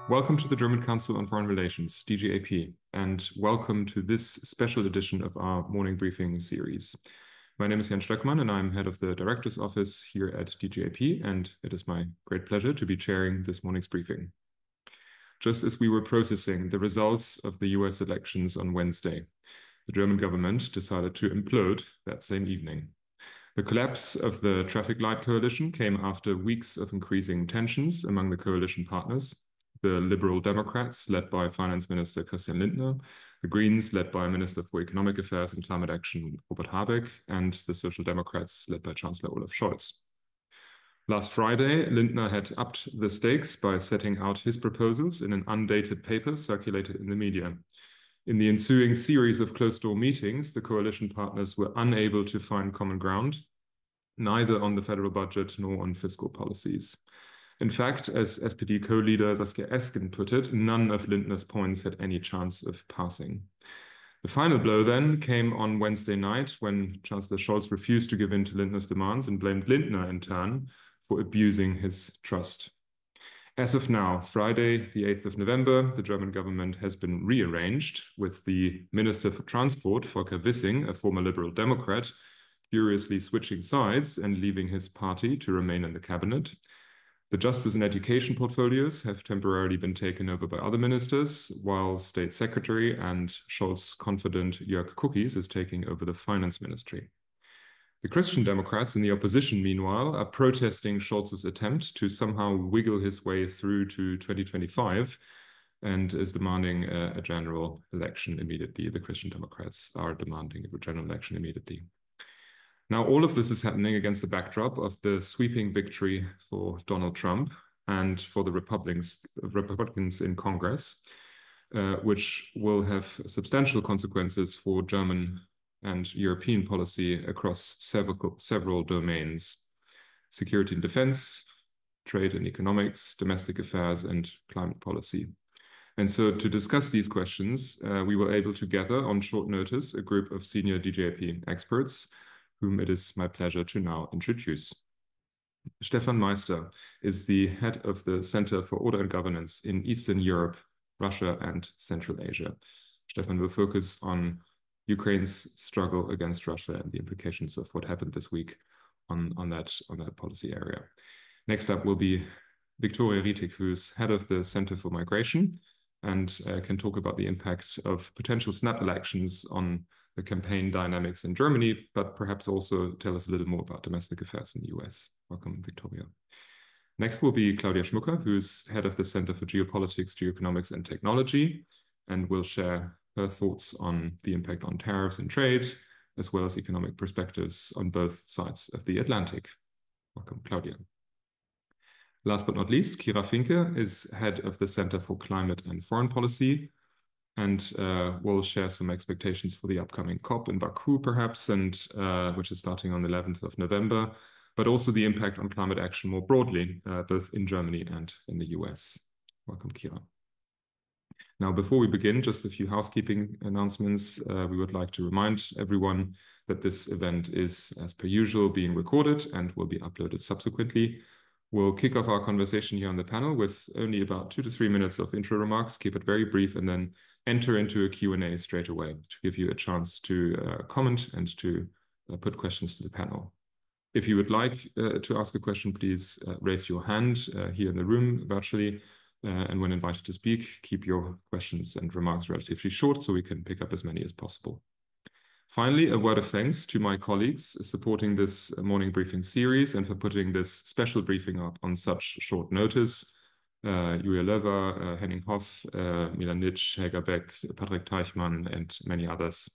Welcome to the German Council on Foreign Relations, DGAP, and welcome to this special edition of our morning briefing series. My name is Stöckmann, and I'm head of the Director's Office here at DGAP, and it is my great pleasure to be chairing this morning's briefing. Just as we were processing the results of the US elections on Wednesday, the German government decided to implode that same evening. The collapse of the traffic light coalition came after weeks of increasing tensions among the coalition partners. The Liberal Democrats, led by Finance Minister Christian Lindner, the Greens, led by Minister for Economic Affairs and Climate Action Robert Habeck, and the Social Democrats, led by Chancellor Scholz. Last Friday, Lindner had upped the stakes by setting out his proposals in an undated paper circulated in the media. In the ensuing series of closed-door meetings, the coalition partners were unable to find common ground, neither on the federal budget nor on fiscal policies. In fact, as SPD co-leader Saskia Esken put it, none of Lindner's points had any chance of passing. The final blow then came on Wednesday night when Chancellor Scholz refused to give in to Lindner's demands and blamed Lindner in turn for abusing his trust. As of now, Friday, the 8th of November, the German government has been rearranged, with the Minister for Transport, Volker Wissing, a former Liberal Democrat, curiously switching sides and leaving his party to remain in the cabinet. The justice and education portfolios have temporarily been taken over by other ministers, while State Secretary and Scholz confidant Jörg Kukies is taking over the finance ministry. The Christian Democrats in the opposition, meanwhile, are protesting Scholz's attempt to somehow wiggle his way through to 2025 and is demanding a general election immediately. The Christian Democrats are demanding a general election immediately. Now, all of this is happening against the backdrop of the sweeping victory for Donald Trump and for the Republicans in Congress, which will have substantial consequences for German and European policy across several domains: security and defense, trade and economics, domestic affairs, and climate policy. And so to discuss these questions, we were able to gather on short notice a group of senior DGAP experts, whom it is my pleasure to now introduce. Stefan Meister is the head of the Center for Order and Governance in Eastern Europe, Russia, and Central Asia. Stefan will focus on Ukraine's struggle against Russia and the implications of what happened this week on that policy area. Next up will be Victoria Rietig, who's head of the Center for Migration and can talk about the impact of potential snap elections on the campaign dynamics in Germany, but perhaps also tell us a little more about domestic affairs in the US. Welcome, Victoria. Next will be Claudia Schmucker, who's head of the Center for Geopolitics, Geoeconomics, and Technology, and will share her thoughts on the impact on tariffs and trade, as well as economic perspectives on both sides of the Atlantic. Welcome, Claudia. Last but not least, Kira Vinke is head of the Center for Climate and Foreign Policy, and we'll share some expectations for the upcoming COP in Baku, perhaps, and which is starting on the 11th of November, but also the impact on climate action more broadly, both in Germany and in the US. Welcome, Kira. Now, before we begin, just a few housekeeping announcements. We would like to remind everyone that this event is, as per usual, being recorded and will be uploaded subsequently. We'll kick off our conversation here on the panel with only about 2 to 3 minutes of intro remarks, keep it very brief, and then enter into a Q&A straight away to give you a chance to comment and to put questions to the panel. If you would like to ask a question, please raise your hand here in the room virtually, and when invited to speak, keep your questions and remarks relatively short so we can pick up as many as possible. Finally, a word of thanks to my colleagues supporting this morning briefing series and for putting this special briefing up on such short notice. Julia Löwer, Henning Hoff, Milan Nitsch, Helga Beck, Patrick Teichmann, and many others.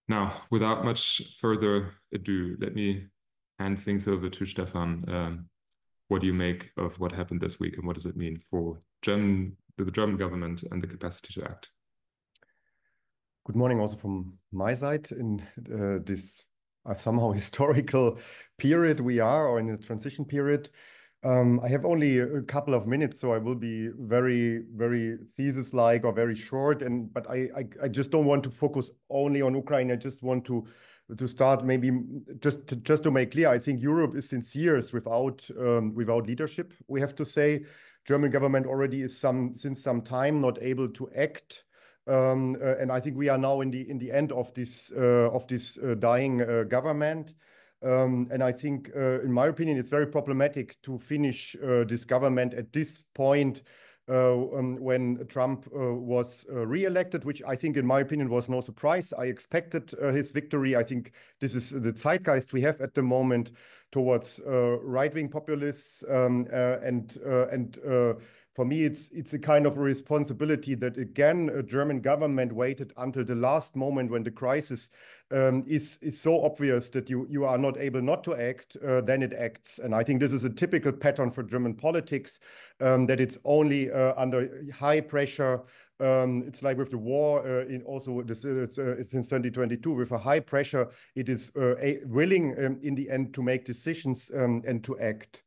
Now, without much further ado, let me hand things over to Stefan. What do you make of what happened this week, and what does it mean for the German government and the capacity to act? Good morning also from my side in this somehow historical period we are, or in a transition period. I have only a couple of minutes, so I will be very, very thesis-like or very short. But I just don't want to focus only on Ukraine. I just want to start maybe just to make clear. I think Europe is since years without leadership. We have to say German government already is since some time not able to act. And I think we are now in the end of this dying government. And I think, in my opinion, it's very problematic to finish this government at this point when Trump was re-elected, which I think, in my opinion, was no surprise. I expected his victory. I think this is the zeitgeist we have at the moment towards right-wing populists, and for me, it's a kind of a responsibility that, again, a German government waited until the last moment when the crisis is so obvious that you are not able not to act, then it acts. And I think this is a typical pattern for German politics, that it's only under high pressure. It's like with the war, since 2022, with a high pressure, it is willing in the end to make decisions and to act.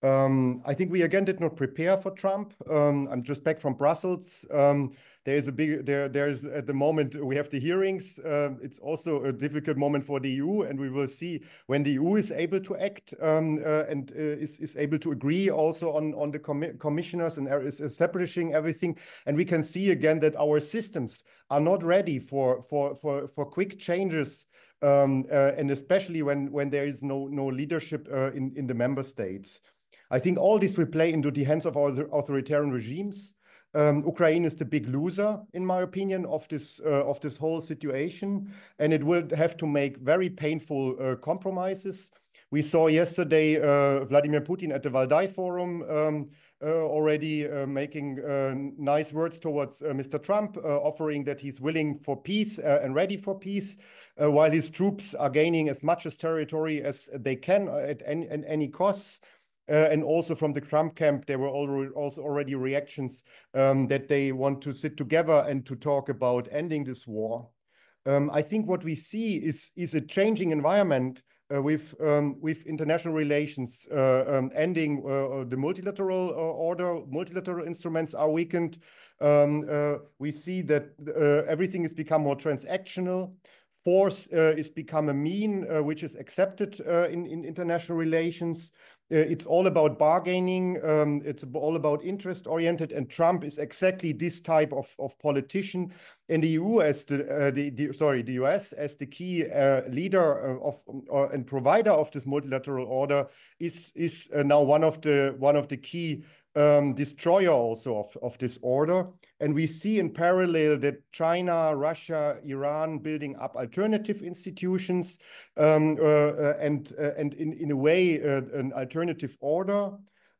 I think we again did not prepare for Trump. I'm just back from Brussels. There's at the moment we have the hearings. It's also a difficult moment for the EU, and we will see when the EU is able to act and is able to agree also on the commissioners and is establishing everything. And we can see again that our systems are not ready for quick changes. And especially when there is no leadership in the member states. I think all this will play into the hands of our authoritarian regimes. Ukraine is the big loser, in my opinion, of this whole situation, and it will have to make very painful compromises. We saw yesterday Vladimir Putin at the Valdai Forum already making nice words towards Mr. Trump, offering that he's willing for peace and ready for peace, while his troops are gaining as much as territory as they can at any costs. And also from the Trump camp, there were already reactions that they want to sit together and to talk about ending this war. I think what we see is a changing environment with international relations ending. The multilateral order, multilateral instruments are weakened. We see that everything has become more transactional. Force is become a mean which is accepted in international relations. It's all about bargaining. It's all about interest-oriented, and Trump is exactly this type of politician. And the EU as the US as the key leader and provider of this multilateral order is now one of the key destroyer also of this order. And we see in parallel that China, Russia, Iran building up alternative institutions and in a way an alternative order.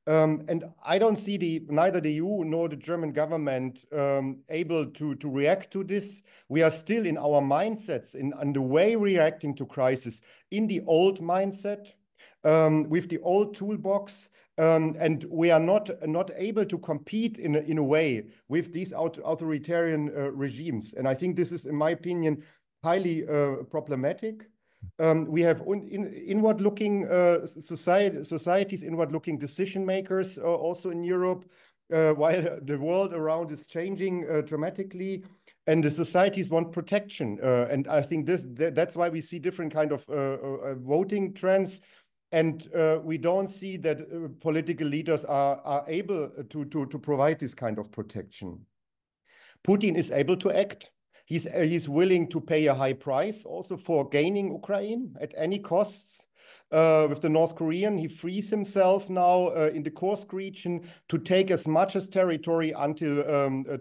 And I don't see neither the EU nor the German government able to react to this. We are still in our mindsets, in the way reacting to crisis, in the old mindset, with the old toolbox. And we are not able to compete in a way with these authoritarian regimes. And I think this is, in my opinion, highly problematic. We have inward-looking societies, inward-looking decision makers also in Europe, while the world around is changing dramatically. And the societies want protection. And I think that's why we see different kind of voting trends. And we don't see that political leaders are able to provide this kind of protection. Putin is able to act. He's willing to pay a high price also for gaining Ukraine at any costs. With the North Korean, he frees himself now in the Kursk region to take as much as territory until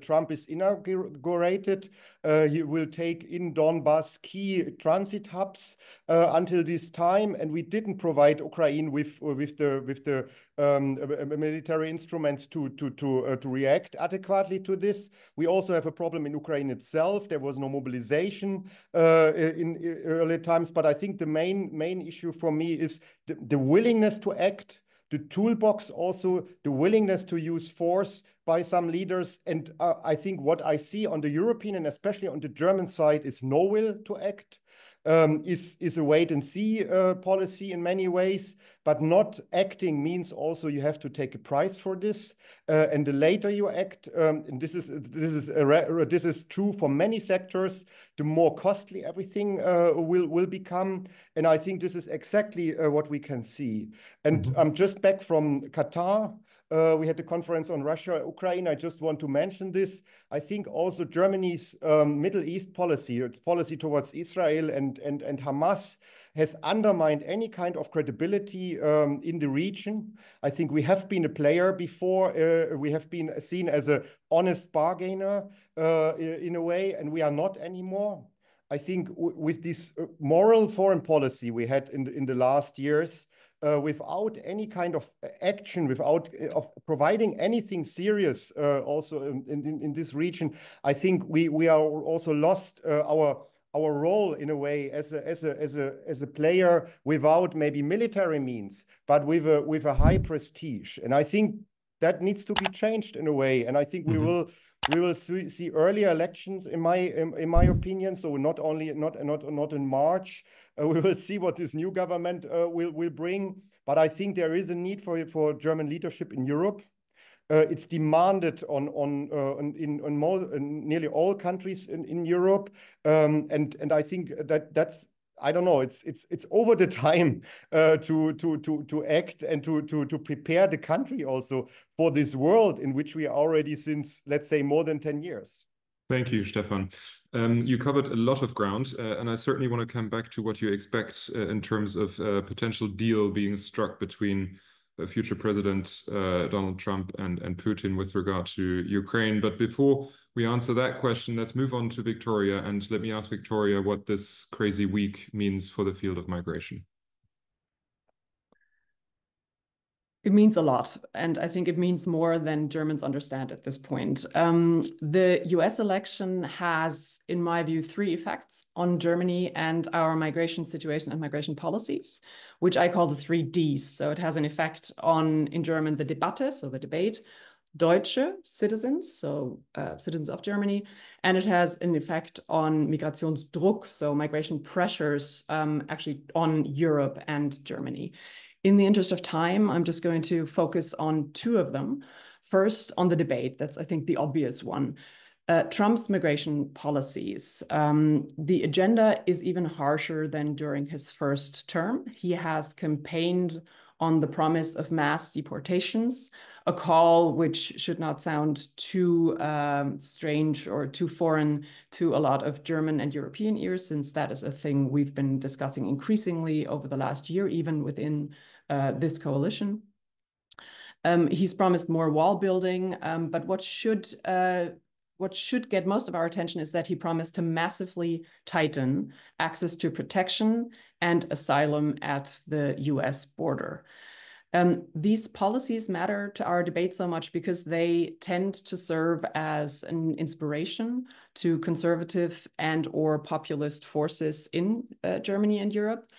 Trump is inaugurated. He will take in Donbass key transit hubs until this time, and we didn't provide Ukraine with the military instruments to react adequately to this. We also have a problem in Ukraine itself. There was no mobilization in early times, but I think the main issue for me is the willingness to act, the toolbox also, the willingness to use force by some leaders. And I think what I see on the European and especially on the German side is no will to act. Is a wait-and-see policy in many ways, but not acting means also you have to take a price for this. And the later you act, and this is true for many sectors, the more costly everything will become. And I think this is exactly what we can see. And I'm just back from Qatar. We had the conference on Russia, Ukraine. I just want to mention this. I think also Germany's Middle East policy, its policy towards Israel and Hamas, has undermined any kind of credibility in the region. I think we have been a player before. We have been seen as an honest bargainer in a way, and we are not anymore. I think with this moral foreign policy we had in the last years, without any kind of action, without of providing anything serious, also in this region, I think we are also lost our role in a way as a player without maybe military means, but with a high prestige. And I think that needs to be changed in a way. And I think we will see earlier elections, in my opinion. So not in March. We will see what this new government will bring. But I think there is a need for German leadership in Europe. It's demanded in nearly all countries in Europe, and I think that's, I don't know, it's over the time to act and to prepare the country also for this world in which we are already since, let's say, more than 10 years. Thank you, Stefan. You covered a lot of ground, and I certainly want to come back to what you expect in terms of a potential deal being struck between future President Donald Trump and Putin with regard to Ukraine. But before we answer that question, let's move on to Victoria, and let me ask Victoria what this crazy week means for the field of migration. It means a lot, and I think it means more than Germans understand at this point. The US election has, in my view, 3 effects on Germany and our migration situation and migration policies, which I call the 3 Ds. So it has an effect on, in German, the Debatte, so the debate, Deutsche citizens, so citizens of Germany, and it has an effect on Migrationsdruck, so migration pressures actually on Europe and Germany. In the interest of time, I'm just going to focus on 2 of them. First, on the debate. That's, I think, the obvious one. Trump's migration policies. The agenda is even harsher than during his first term. He has campaigned on the promise of mass deportations, a call which should not sound too strange or too foreign to a lot of German and European ears, since that is a thing we've been discussing increasingly over the last year, even within this coalition. He's promised more wall building, but what should get most of our attention is that he promised to massively tighten access to protection and asylum at the US border. These policies matter to our debate so much because they tend to serve as an inspiration to conservative and/or populist forces in Germany and Europe.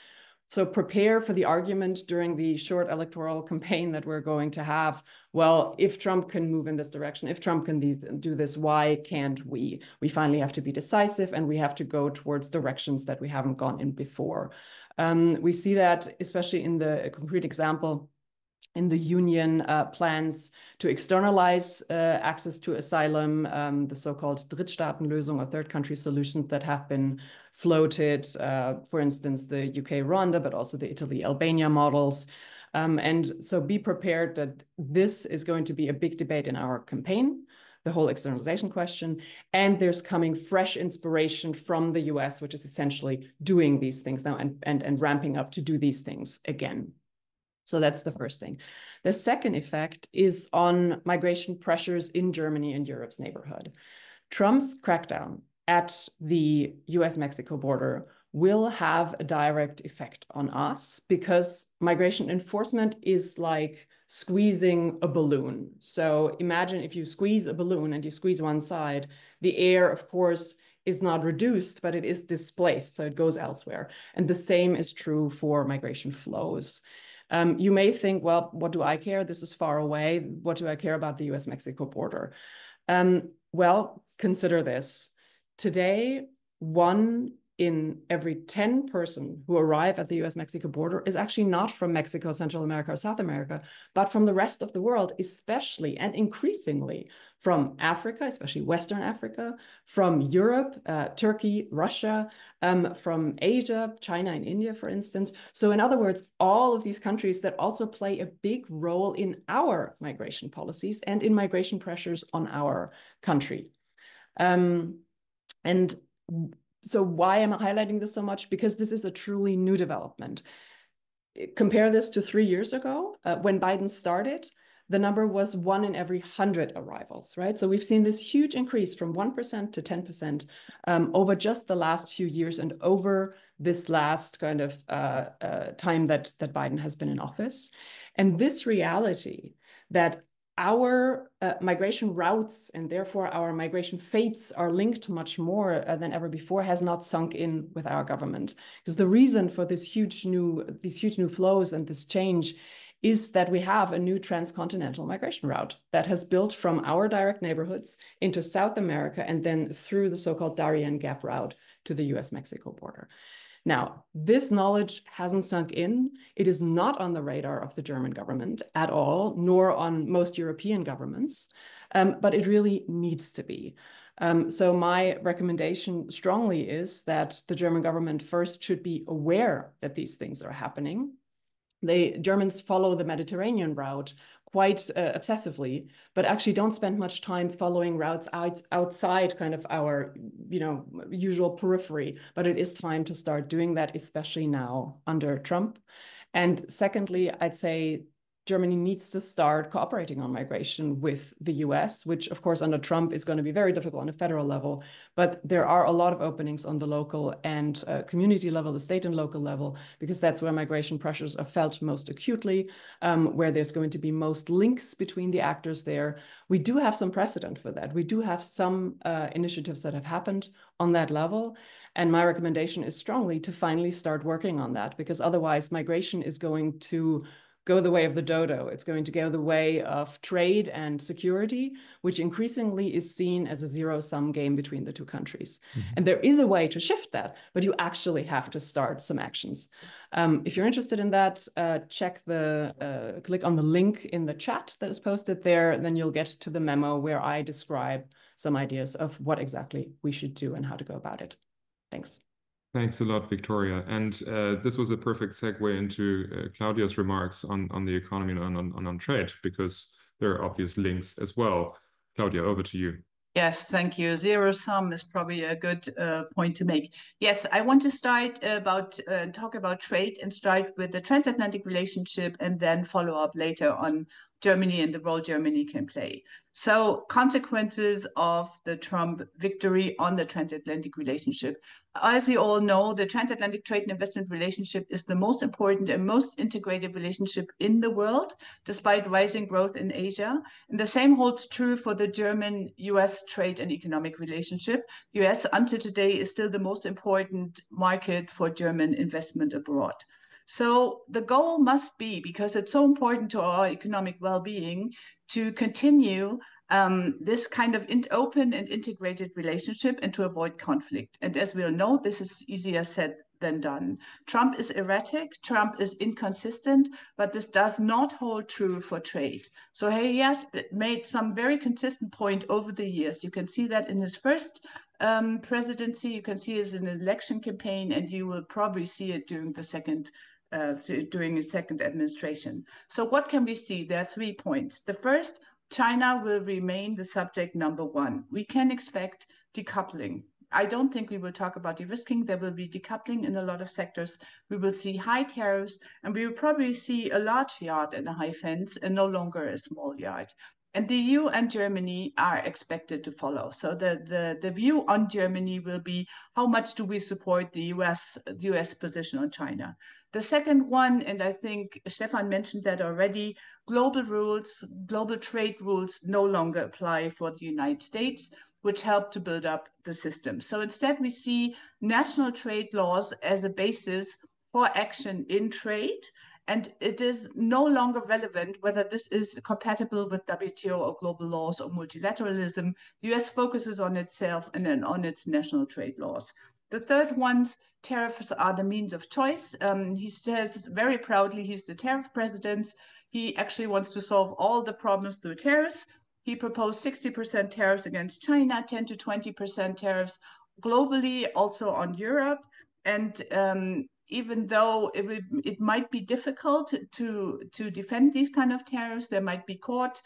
So prepare for the argument during the short electoral campaign that we're going to have. Well, if Trump can move in this direction, if Trump can do this, why can't we? We finally have to be decisive, and we have to go towards directions that we haven't gone in before. We see that especially in the concrete example in the union plans to externalize access to asylum, the so-called Drittstaatenlösung or third country solutions that have been floated, for instance, the UK Rwanda, but also the Italy-Albania models. And so be prepared that this is going to be a big debate in our campaign, the whole externalization question. And there's coming fresh inspiration from the US, which is essentially doing these things now and ramping up to do these things again. So that's the first thing. The second effect is on migration pressures in Germany and Europe's neighborhood. Trump's crackdown at the US-Mexico border will have a direct effect on us because migration enforcement is like squeezing a balloon. So imagine if you squeeze a balloon and you squeeze one side, the air, of course, is not reduced, but it is displaced, so it goes elsewhere. And the same is true for migration flows. You may think, well, what do I care? This is far away. What do I care about the US-Mexico border? Well, consider this. Today, 1 in every 10 person who arrive at the US-Mexico border is actually not from Mexico, Central America, or South America, but from the rest of the world, especially and increasingly from Africa, especially Western Africa, from Europe, Turkey, Russia, from Asia, China and India, for instance. So in other words, all of these countries that also play a big role in our migration policies and in migration pressures on our country. And so why am I highlighting this so much? Because this is a truly new development. Compare this to 3 years ago, when Biden started, the number was 1 in every 100 arrivals, right? So we've seen this huge increase from 1% to 10% over just the last few years and over this last kind of time that Biden has been in office. And this reality that our migration routes and therefore our migration fates are linked much more than ever before has not sunk in with our government. Because the reason for these huge new flows and this change is that we have a new transcontinental migration route that has built from our direct neighborhoods into South America and then through the so-called Darien Gap route to the US-Mexico border. Now, this knowledge hasn't sunk in. It is not on the radar of the German government at all, nor on most European governments, but it really needs to be. So my recommendation strongly is that the German government first should be aware that these things are happening. The Germans follow the Mediterranean route quite obsessively, but actually don't spend much time following routes outside kind of our, usual periphery. But it is time to start doing that, especially now under Trump. And secondly, I'd say Germany needs to start cooperating on migration with the US, which of course under Trump is going to be very difficult on a federal level, but there are a lot of openings on the local and community level, the state and local level, because that's where migration pressures are felt most acutely, where there's going to be most links between the actors there. We do have some precedent for that. We do have some initiatives that have happened on that level. And my recommendation is strongly to finally start working on that, because otherwise migration is going to go the way of the dodo. It's going to go the way of trade and security, which increasingly is seen as a zero-sum game between the two countries. Mm-hmm. And there is a way to shift that, but you actually have to start some actions. If you're interested in that, click on the link in the chat that is posted there, then you'll get to the memo where I describe some ideas of what exactly we should do and how to go about it. Thanks. Thanks a lot, Victoria. And this was a perfect segue into Claudia's remarks on the economy and on trade, because there are obvious links as well. Claudia, over to you. Yes, thank you. Zero sum is probably a good point to make. Yes, I want to start talk about trade and start with the transatlantic relationship and then follow up later on Germany and the role Germany can play. So consequences of the Trump victory on the transatlantic relationship. As you all know, the transatlantic trade and investment relationship is the most important and most integrated relationship in the world, despite rising growth in Asia. And the same holds true for the German-US trade and economic relationship. US until today is still the most important market for German investment abroad. So the goal must be, because it's so important to our economic well-being, to continue this kind of open and integrated relationship and to avoid conflict. And as we all know, this is easier said than done. Trump is erratic, Trump is inconsistent, but this does not hold true for trade. So he has made some very consistent point over the years. You can see that in his first presidency, you can see it in an election campaign, and you will probably see it during the during his second administration. So what can we see? There are 3 points. The first, China will remain the subject number 1. We can expect decoupling. I don't think we will talk about de-risking. There will be decoupling in a lot of sectors. We will see high tariffs, and we will probably see a large yard and a high fence and no longer a small yard. And the EU and Germany are expected to follow. So the view on Germany will be, how much do we support the US position on China? The second one, and I think Stefan mentioned that already, global rules, global trade rules no longer apply for the United States, which help to build up the system. So instead we see national trade laws as a basis for action in trade. And it is no longer relevant whether this is compatible with WTO or global laws or multilateralism. The US focuses on itself and then on its national trade laws. The third ones, tariffs are the means of choice. He says very proudly he's the tariff president. He actually wants to solve all the problems through tariffs. He proposed 60% tariffs against China, 10 to 20% tariffs globally, also on Europe. And even though it might be difficult to defend these kind of tariffs, there might be court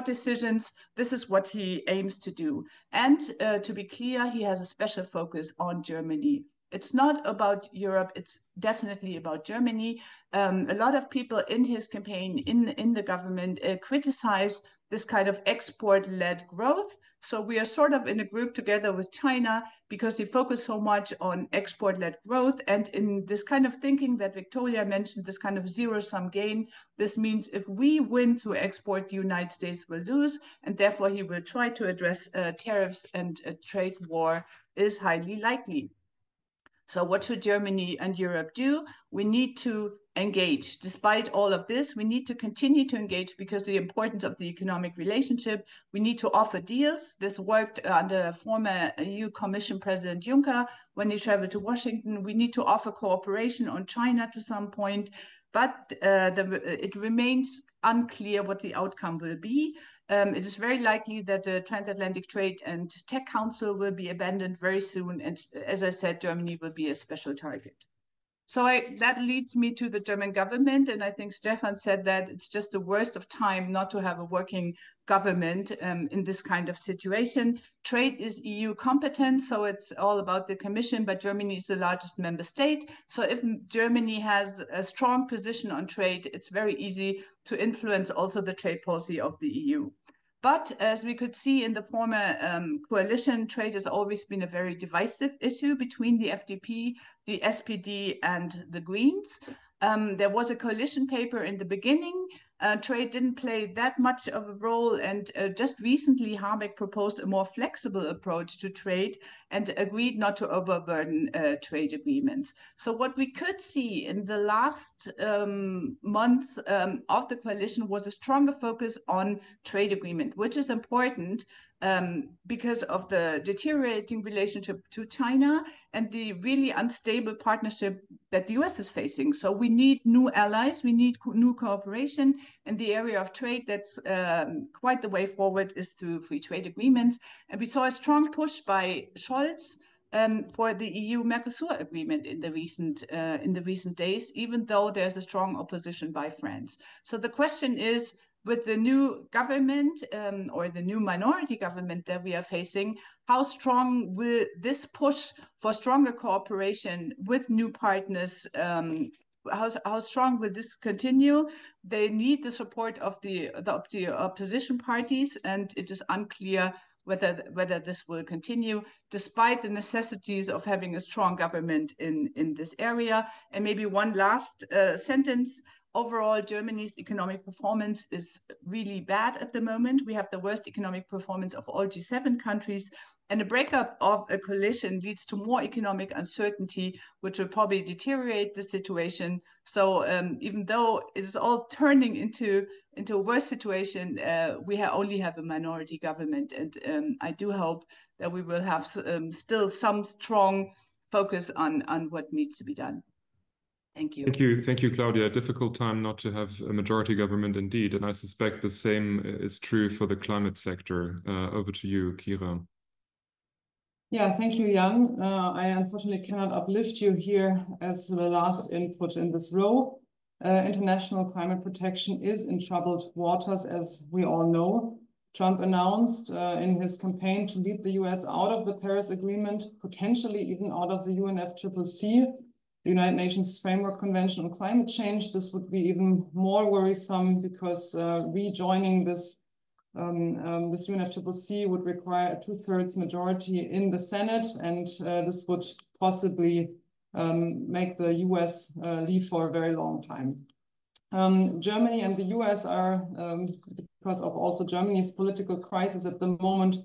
decisions, this is what he aims to do. And to be clear, he has a special focus on Germany. It's not about Europe, it's definitely about Germany. A lot of people in his campaign, in the government, criticize this kind of export-led growth. So we are sort of in a group together with China because they focus so much on export-led growth. And in this kind of thinking that Victoria mentioned, this kind of zero-sum game, this means if we win through export, the United States will lose. And therefore, he will try to address tariffs, and a trade war is highly likely. So what should Germany and Europe do? We need to engage. Despite all of this, we need to continue to engage because of the importance of the economic relationship. We need to offer deals. This worked under former EU Commission President Juncker when he traveled to Washington. We need to offer cooperation on China to some point, but it remains unclear what the outcome will be. It is very likely that the Transatlantic Trade and Tech Council will be abandoned very soon. And as I said, Germany will be a special target. So that leads me to the German government. And I think Stefan said that it's just the worst of time not to have a working government in this kind of situation. Trade is EU competence, so it's all about the Commission, but Germany is the largest member state. So if Germany has a strong position on trade, it's very easy to influence also the trade policy of the EU. But as we could see in the former coalition, trade has always been a very divisive issue between the FDP, the SPD, and the Greens. There was a coalition paper in the beginning. Trade didn't play that much of a role, and just recently Habeck proposed a more flexible approach to trade and agreed not to overburden trade agreements. So what we could see in the last month of the coalition was a stronger focus on trade agreement, which is important because of the deteriorating relationship to China and the really unstable partnership that the US is facing. So we need new allies, we need new cooperation in the area of trade. That's quite the way forward is through free trade agreements. And we saw a strong push by Scholz for the EU-Mercosur agreement in the recent days, even though there's a strong opposition by France. So the question is, with the new government or the new minority government that we are facing, how strong will this push for stronger cooperation with new partners, how strong will this continue? They need the support of the opposition parties, and it is unclear whether this will continue, despite the necessities of having a strong government in this area. And maybe one last sentence. Overall, Germany's economic performance is really bad at the moment. We have the worst economic performance of all G7 countries, and a breakup of a coalition leads to more economic uncertainty, which will probably deteriorate the situation. So even though it is all turning into a worse situation, we only have a minority government. And I do hope that we will have still some strong focus on what needs to be done. Thank you. Thank you, Claudia. A difficult time not to have a majority government indeed. And I suspect the same is true for the climate sector. Over to you, Kira. Yeah, thank you, Jan. I unfortunately cannot uplift you here as the last input in this row. International climate protection is in troubled waters, as we all know. Trump announced in his campaign to lead the US out of the Paris Agreement, potentially even out of the UNFCCC, the United Nations Framework Convention on Climate Change. This would be even more worrisome because rejoining this UNFCCC would require a 2/3 majority in the Senate, and this would possibly make the US leave for a very long time. Germany and the US are, because of also Germany's political crisis at the moment,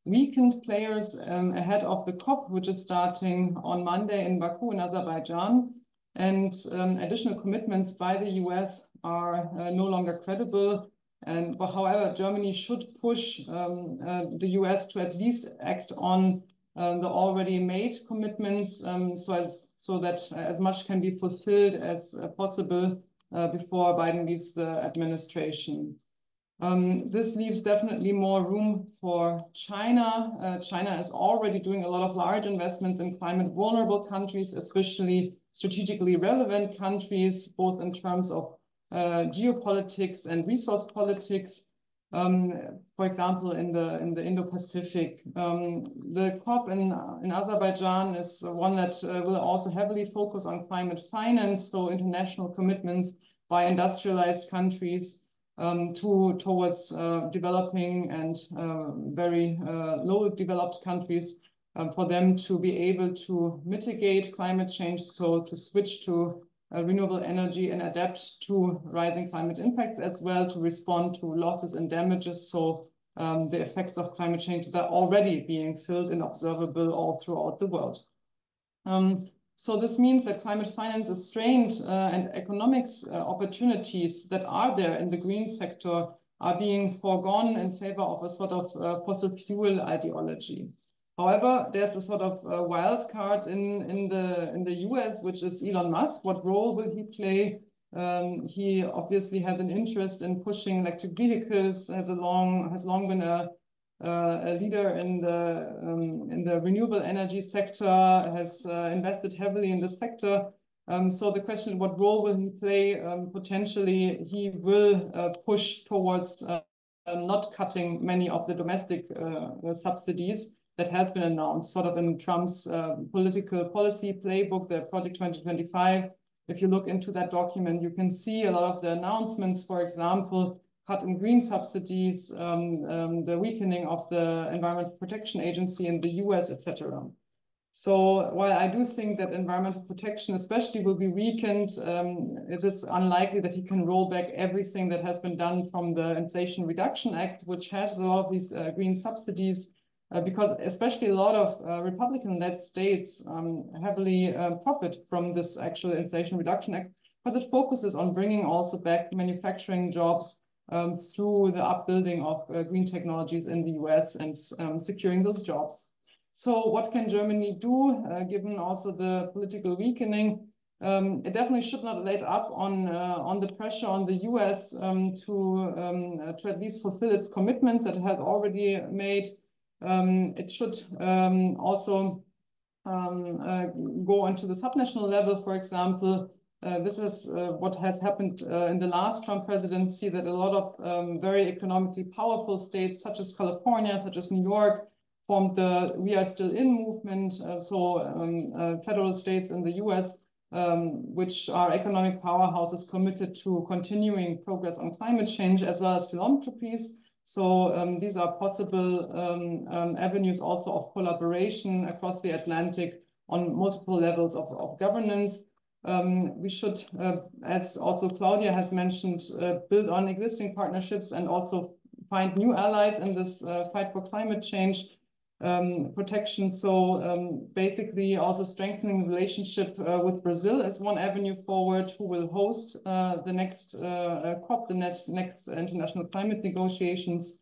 weakened players ahead of the COP, which is starting on Monday in Baku in Azerbaijan. And additional commitments by the US are no longer credible. But however, Germany should push the US to at least act on the already made commitments, so that as much can be fulfilled as possible before Biden leaves the administration. This leaves definitely more room for China. China is already doing a lot of large investments in climate vulnerable countries, especially strategically relevant countries, both in terms of geopolitics and resource politics. For example, in the Indo-Pacific. The COP in Azerbaijan is one that will also heavily focus on climate finance, so international commitments by industrialized countries towards developing and very low developed countries for them to be able to mitigate climate change, so to switch to renewable energy and adapt to rising climate impacts, as well to respond to losses and damages. So the effects of climate change that are already being felt and observable all throughout the world. So this means that climate finance is strained and economics opportunities that are there in the green sector are being foregone in favor of a sort of fossil fuel ideology. However, there's a sort of wild card in the US, which is Elon Musk. What role will he play? He obviously has an interest in pushing electric vehicles, has long been a leader in the renewable energy sector, has invested heavily in the sector. So the question, what role will he play? Potentially, he will push towards not cutting many of the domestic subsidies that has been announced, sort of in Trump's political policy playbook, the Project 2025. If you look into that document, you can see a lot of the announcements, for example, cut in green subsidies, the weakening of the Environmental Protection Agency in the US, etc. So while I do think that environmental protection especially will be weakened, it is unlikely that he can roll back everything that has been done from the Inflation Reduction Act, which has a lot of these green subsidies, because especially a lot of Republican-led states heavily profit from this actual Inflation Reduction Act, because it focuses on bringing also back manufacturing jobs through the upbuilding of green technologies in the US and securing those jobs. So what can Germany do, given also the political weakening? It definitely should not let up on the pressure on the US to at least fulfill its commitments that it has already made. It should also go into the subnational level, for example. This is what has happened in the last Trump presidency, that a lot of very economically powerful states, such as California, such as New York, formed the We Are Still In movement. Federal states in the US, which are economic powerhouses committed to continuing progress on climate change, as well as philanthropies. So these are possible avenues also of collaboration across the Atlantic on multiple levels of governance. We should, as also Claudia has mentioned, build on existing partnerships and also find new allies in this fight for climate change protection. So basically also strengthening the relationship with Brazil is one avenue forward, who will host the next COP, the next international climate negotiations.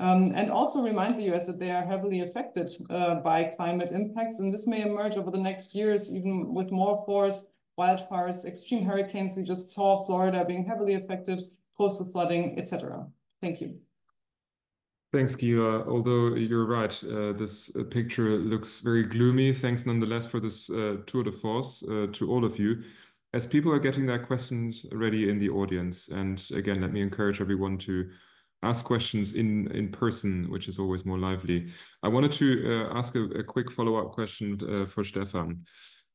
And also remind the US that they are heavily affected by climate impacts. And this may emerge over the next years, even with more force. Wildfires, extreme hurricanes, we just saw Florida being heavily affected, coastal flooding, etc. Thank you. Thanks, Gia. Although you're right, this picture looks very gloomy. Thanks nonetheless for this tour de force to all of you. As people are getting their questions ready in the audience, and again, let me encourage everyone to ask questions in person, which is always more lively. I wanted to ask a quick follow-up question for Stefan.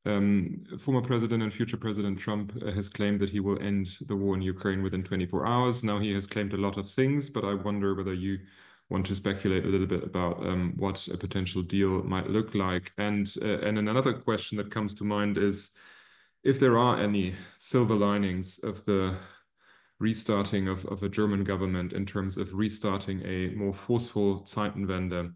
Former President and future President Trump has claimed that he will end the war in Ukraine within 24 hours. Now he has claimed a lot of things, but I wonder whether you want to speculate a little bit about what a potential deal might look like. And another question that comes to mind is if there are any silver linings of the restarting of a German government in terms of restarting a more forceful Zeitenwende.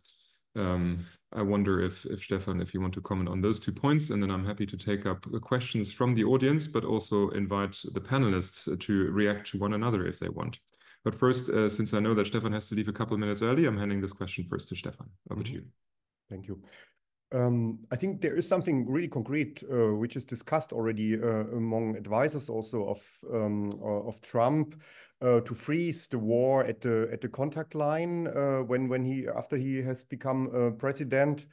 I wonder if Stefan, if you want to comment on those 2 points, and then I'm happy to take up questions from the audience, but also invite the panelists to react to one another if they want. But first, since I know that Stefan has to leave a couple of minutes early, I'm handing this question first to Stefan. Over to you. Thank you. I think there is something really concrete which is discussed already among advisors also of Trump to freeze the war at the contact line after he has become president.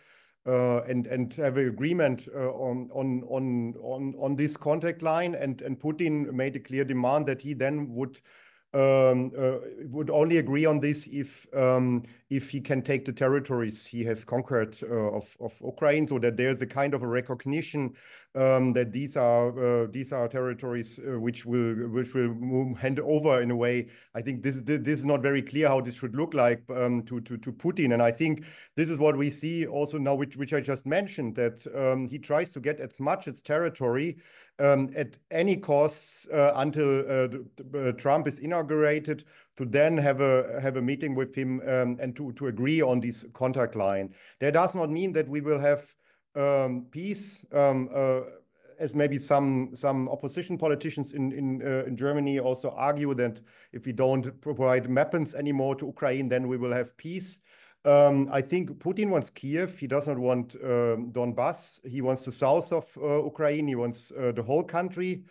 And have an agreement on this contact line, and Putin made a clear demand that he then would only agree on this if he can take the territories he has conquered of Ukraine, so that there's a kind of a recognition that these are territories which will hand over in a way. I think this is not very clear how this should look like to Putin, and I think this is what we see also now, which I just mentioned, that he tries to get as much as territory at any costs until Trump is inaugurated, to then have a meeting with him and to agree on this contact line. That does not mean that we will have peace, as maybe some opposition politicians in Germany also argue, that if we don't provide weapons anymore to Ukraine, then we will have peace. I think Putin wants Kiev. He does not want Donbass. He wants the south of Ukraine. He wants the whole country.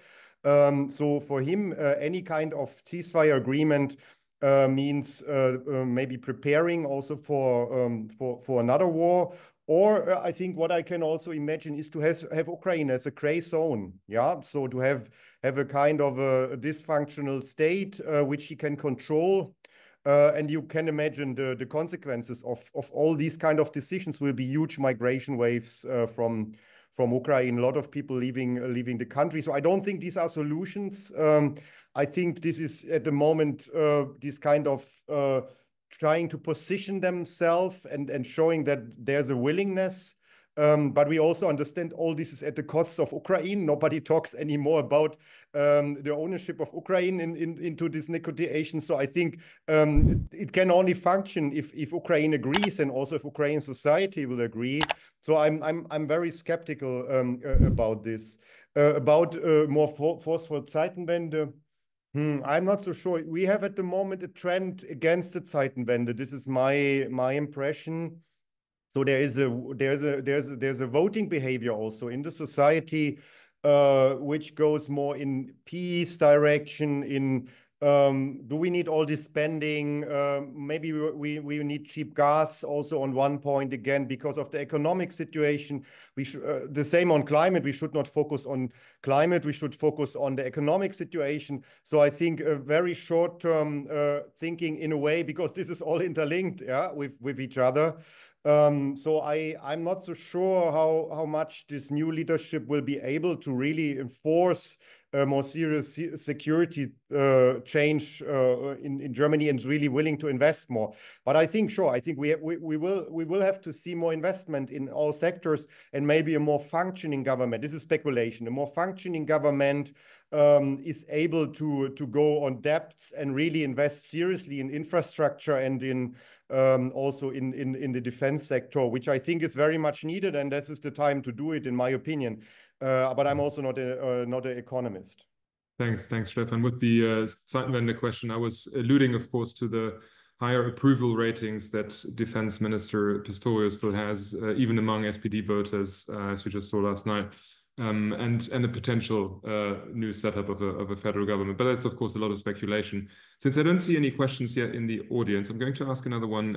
So for him, any kind of ceasefire agreement means maybe preparing also for another war. Or I think what I can also imagine is to have Ukraine as a gray zone. Yeah, so to have a kind of a dysfunctional state which he can control. And you can imagine the consequences of all these kind of decisions will be huge migration waves from Ukraine, a lot of people leaving the country. So I don't think these are solutions. I think this is at the moment this kind of trying to position themselves and showing that there's a willingness. But we also understand all this is at the cost of Ukraine. Nobody talks anymore about the ownership of Ukraine into this negotiation. So I think it can only function if Ukraine agrees, and also if Ukrainian society will agree. So I'm very skeptical about this. About more forceful Zeitenwende. I'm not so sure. We have at the moment a trend against the Zeitenwende. This is my impression. So there's a voting behavior also in the society, which goes more in peace direction. Do we need all this spending? Maybe we need cheap gas also on one point, again, because of the economic situation. The same on climate. We should not focus on climate. We should focus on the economic situation. So I think a very short-term thinking in a way, because this is all interlinked, yeah, with each other. So I'm not so sure how much this new leadership will be able to really enforce a more serious security change in Germany, and is really willing to invest more. But I think we will have to see more investment in all sectors, and maybe a more functioning government. This is speculation. A more functioning government is able to go on debts and really invest seriously in infrastructure and in also in the defense sector, which I think is very much needed, and this is the time to do it, in my opinion. But I'm also not an economist. Thanks, Stefan. With the Zeitenwende question, I was alluding, of course, to the higher approval ratings that Defense Minister Pistorius still has, even among SPD voters, as we just saw last night, and a potential new setup of a federal government. But that's, of course, a lot of speculation. Since I don't see any questions yet in the audience, I'm going to ask another one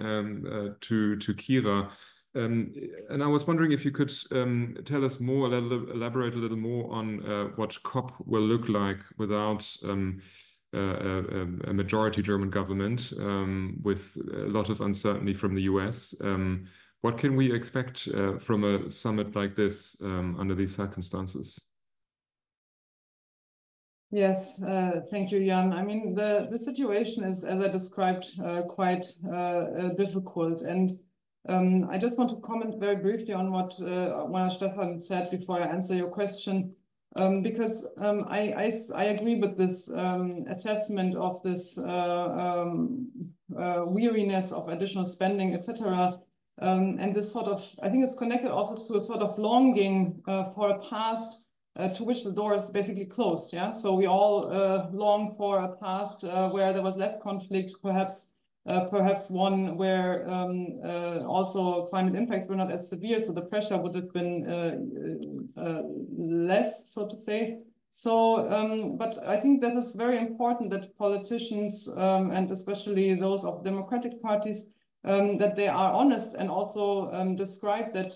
to Kira. And I was wondering if you could tell us more, elaborate a little more on what COP will look like without a majority German government, with a lot of uncertainty from the US. What can we expect from a summit like this under these circumstances? Yes, thank you, Jan. I mean, the situation is, as I described, quite difficult. And I just want to comment very briefly on what Stefan said before I answer your question, because I agree with this assessment of this weariness of additional spending, etc. And this sort of, I think it's connected also to a sort of longing for a past to which the door is basically closed. Yeah, so we all long for a past where there was less conflict, perhaps perhaps one where also climate impacts were not as severe, so the pressure would have been less, so to say. So, but I think that is very important that politicians, and especially those of democratic parties, that they are honest and also describe that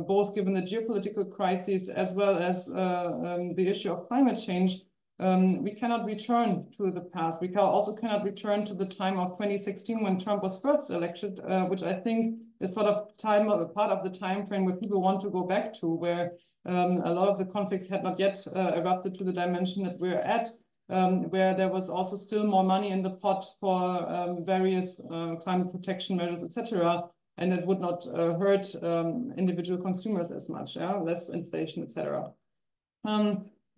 both given the geopolitical crisis as well as the issue of climate change, we cannot return to the past. We also cannot return to the time of 2016 when Trump was first elected, which I think is sort of part of the time frame where people want to go back to, where a lot of the conflicts had not yet erupted to the dimension that we're at, where there was also still more money in the pot for various climate protection measures, etc., and it would not hurt individual consumers as much, less inflation, etc.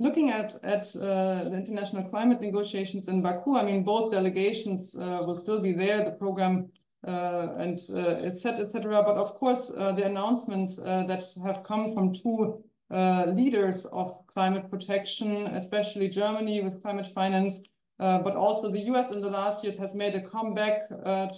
Looking at the international climate negotiations in Baku, I mean, both delegations will still be there, the program and is set, etc. But of course, the announcements that have come from two leaders of climate protection, especially Germany with climate finance, but also the US in the last years has made a comeback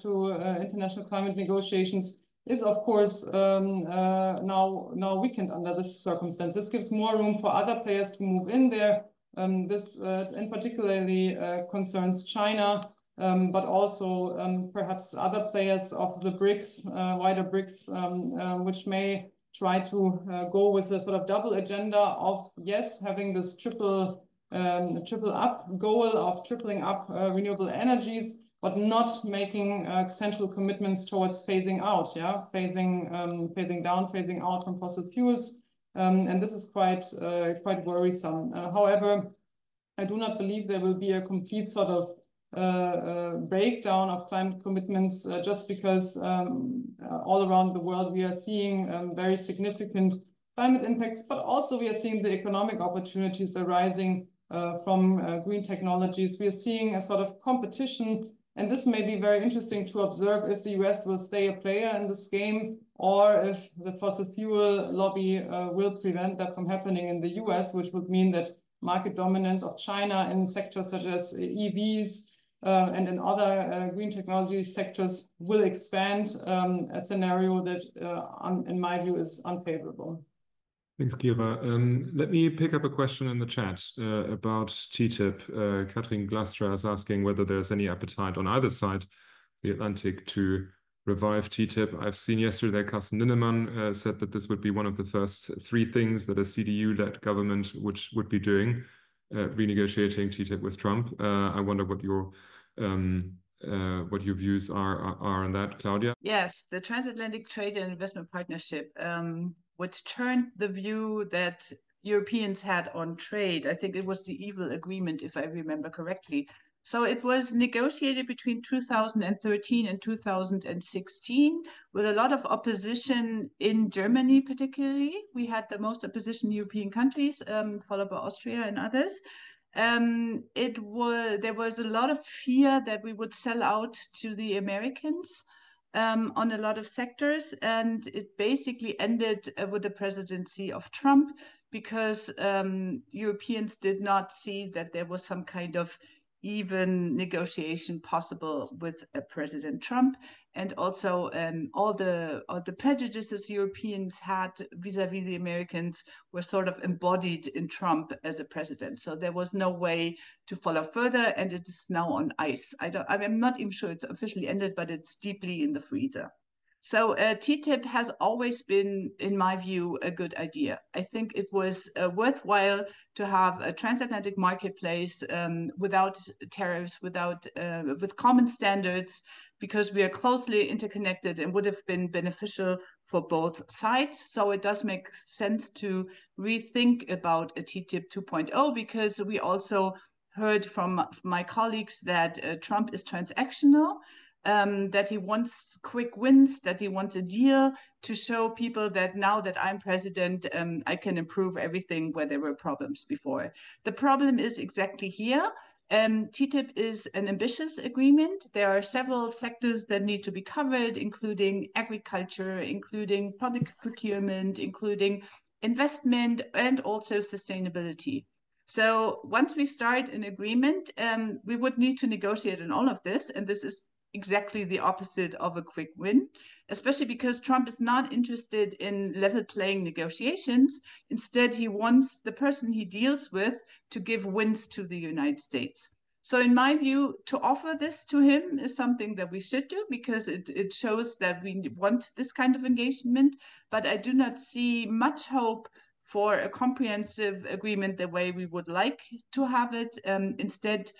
to international climate negotiations, is of course now weakened under this circumstance. This gives more room for other players to move in there. This in particularly concerns China, but also perhaps other players of the BRICS, wider BRICS, which may try to go with a sort of double agenda of, yes, having this triple up goal of tripling up renewable energies, but not making central commitments towards phasing out, phasing down, phasing out from fossil fuels, and this is quite worrisome. However, I do not believe there will be a complete sort of breakdown of climate commitments just because all around the world we are seeing very significant climate impacts, but also we are seeing the economic opportunities arising from green technologies. We are seeing a sort of competition, and this may be very interesting to observe if the US will stay a player in this game or if the fossil fuel lobby will prevent that from happening in the US, which would mean that market dominance of China in sectors such as EVs and in other green technology sectors will expand, a scenario that, in my view, is unfavorable. Thanks, Kira. Let me pick up a question in the chat about TTIP. Katrin Glastra is asking whether there's any appetite on either side of the Atlantic to revive TTIP. I've seen yesterday Carsten Linnemann said that this would be one of the first three things that a CDU-led government would be doing, renegotiating TTIP with Trump. I wonder what your views are on that, Claudia. Yes, the Transatlantic Trade and Investment Partnership, which turned the view that Europeans had on trade. I think it was the evil agreement, if I remember correctly. So it was negotiated between 2013 and 2016 with a lot of opposition in Germany, particularly. We had the most opposition in European countries, followed by Austria and others. There was a lot of fear that we would sell out to the Americans on a lot of sectors, and it basically ended with the presidency of Trump because Europeans did not see that there was some kind of even negotiation possible with President Trump, and also all the prejudices Europeans had vis-a-vis the Americans were sort of embodied in Trump as a president. So there was no way to follow further, and it is now on ice. I'm not even sure it's officially ended, but it's deeply in the freezer. So TTIP has always been, in my view, a good idea. I think it was worthwhile to have a transatlantic marketplace without tariffs, with common standards, because we are closely interconnected and would have been beneficial for both sides. So it does make sense to rethink about a TTIP 2.0, because we also heard from my colleagues that Trump is transactional, that he wants quick wins, that he wants a deal to show people that now that I'm president, I can improve everything where there were problems before. The problem is exactly here. TTIP is an ambitious agreement. There are several sectors that need to be covered, including agriculture, including public procurement, including investment, and also sustainability. So once we start an agreement, we would need to negotiate on all of this. And this is exactly the opposite of a quick win, especially because Trump is not interested in level playing negotiations. Instead, he wants the person he deals with to give wins to the United States. So in my view, to offer this to him is something that we should do because it shows that we want this kind of engagement. But I do not see much hope for a comprehensive agreement the way we would like to have it. Instead,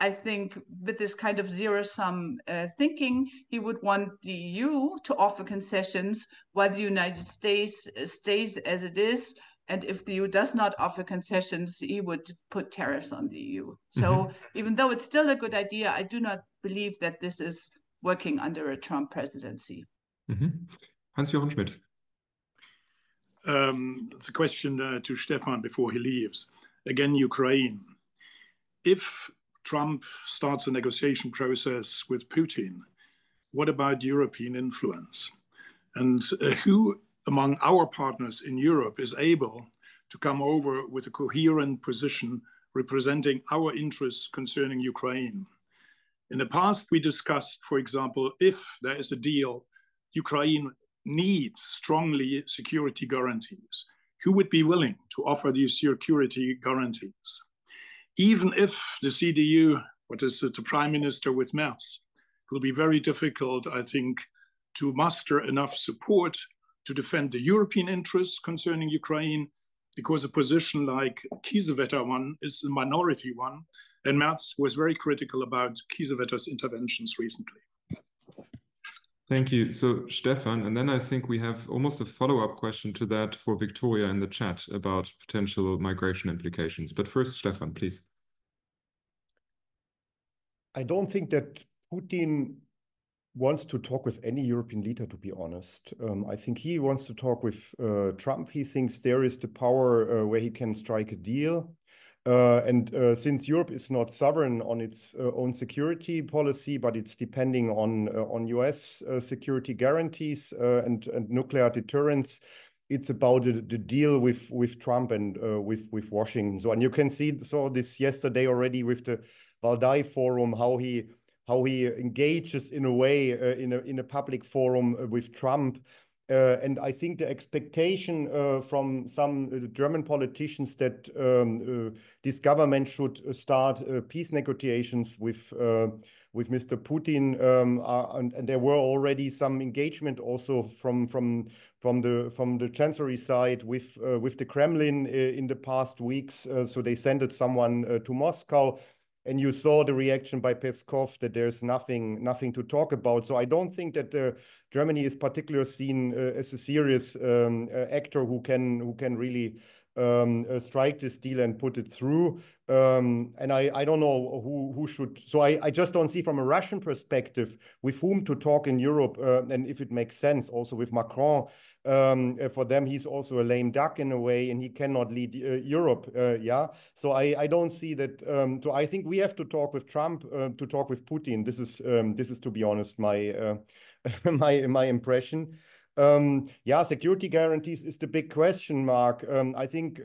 I think with this kind of zero-sum thinking, he would want the EU to offer concessions while the United States stays as it is. And if the EU does not offer concessions, he would put tariffs on the EU. So even though it's still a good idea, I do not believe that this is working under a Trump presidency. Hans-Jochen Schmidt. It's a question to Stefan before he leaves. Again, Ukraine. If Trump starts a negotiation process with Putin, what about European influence? And who among our partners in Europe is able to come over with a coherent position representing our interests concerning Ukraine? In the past, we discussed, for example, if there is a deal, Ukraine needs strongly security guarantees. Who would be willing to offer these security guarantees? Even if the CDU, what is it, the prime minister with Merz, it will be very difficult, I think, to muster enough support to defend the European interests concerning Ukraine, because a position like Kiesewetter one is a minority one, and Merz was very critical about Kiesewetter's interventions recently. Thank you. So Stefan, and then I think we have almost a follow-up question to that for Victoria in the chat about potential migration implications. But first, Stefan, please. I don't think that Putin wants to talk with any European leader, to be honest. I think he wants to talk with Trump. He thinks there is the power where he can strike a deal. And since Europe is not sovereign on its own security policy, but it's depending on US security guarantees and nuclear deterrence, it's about the deal with Trump and with Washington. So, and you can saw this yesterday already with the Valdai Forum, how he engages in a way in a public forum with Trump. And I think the expectation from some German politicians that this government should start peace negotiations with Mr. Putin, and there were already some engagement also from the Chancellery side with the Kremlin in the past weeks. So they sent someone to Moscow. And you saw the reaction by Peskov that there's nothing to talk about. So I don't think that Germany is particularly seen as a serious actor who can really strike this deal and put it through. And I don't know who should. So I just don't see from a Russian perspective with whom to talk in Europe, and if it makes sense also with Macron. For them, he's also a lame duck in a way, and he cannot lead Europe. Yeah, so I don't see that. So I think we have to talk with Trump to talk with Putin. This is to be honest my my impression. Yeah, security guarantees is the big question mark. I think